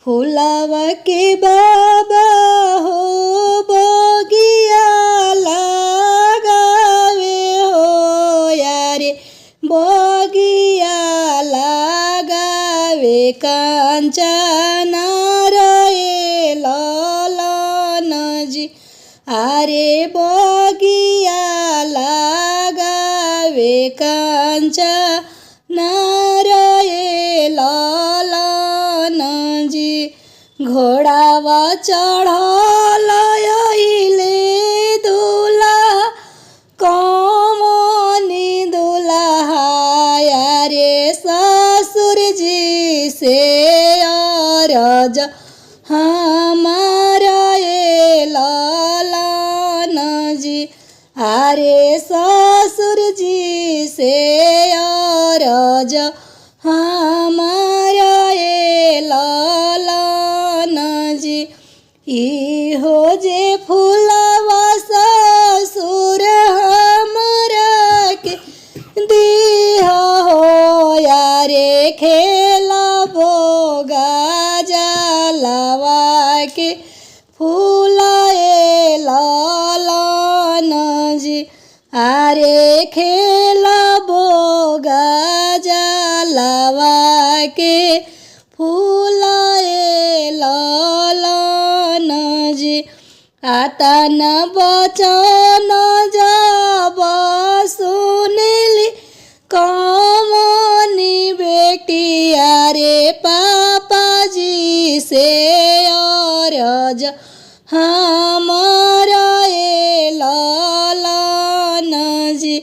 फुलावा के बाबा हो बगिया लगावे हो यारे बगिया लगावे कांचना रे ललन जी आरे बगिया लगावे कांचना रे ललन जी घोड़ावा चढ़ल अइले दुल्हा कमनी दुल्हा यारे ससुर जी से अरज हमारा ललन जी आरे ससुर जी से अरज हमारा ललन जी इहो जे फूलवा ससुर हमरा के दिहा हो यारे खेलबो गाजलवा के फूलाए ललन जी आरे खेलबो गाजलवा के फूलाए ललन जी आता न बचन जब सुनली कमनी बेटिया रे पापा जी से अरज हमारा ललन जी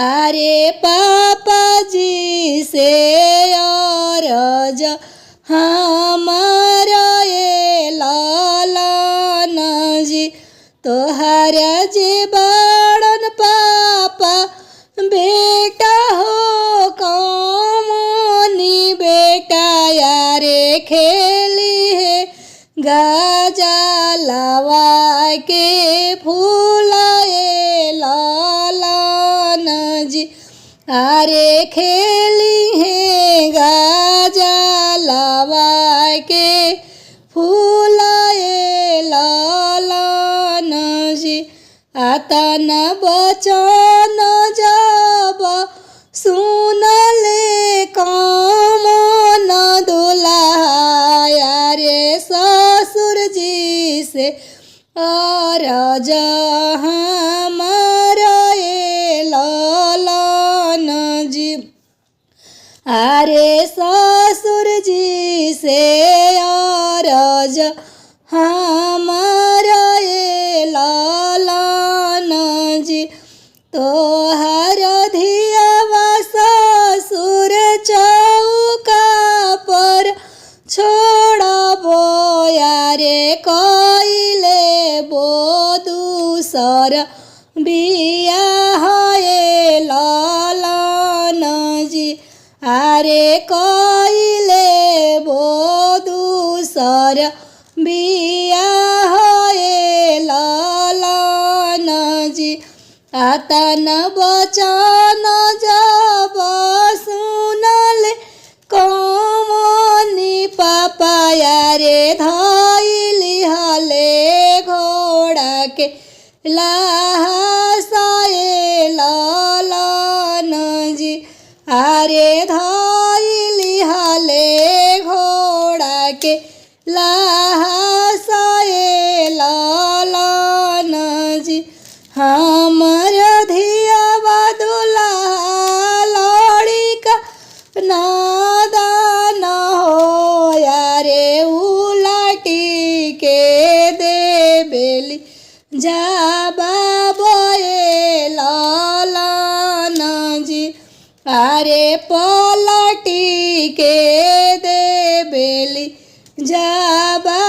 आरे पापा जी से अरज हमारा ललन जी तोहर जे बड़न पापा बेटा हो कमनी बेटा यारे खेली है गाजलवा के फूलाए ललन जी आरे खेली है गाजलवा के फूलाए ललन जी आता न बचन जब सुनले कमन दुल्हा यारे ससुर जी से अरज हमारा ललन जी आरे ससुर जी से अरज हमारा ललन जी तोहर धियावा ससुर चौका पर छोड़बो यारे कइले बो दूसर बियाह ललन जी आरे कइले बो दूसर बियाह ललन जी आता न बचन जब सुनले कमनी पापा यारे धइली हले घोड़ा के लासाए ललन जी आरे धइली हले घोड़ा के लासाए ललन जी हमर धियावा दुल्हा लड़िका नादान हो यारे उलटी के देबेली जाबाबे ललन जी आरे पलटी के देबेली जाबा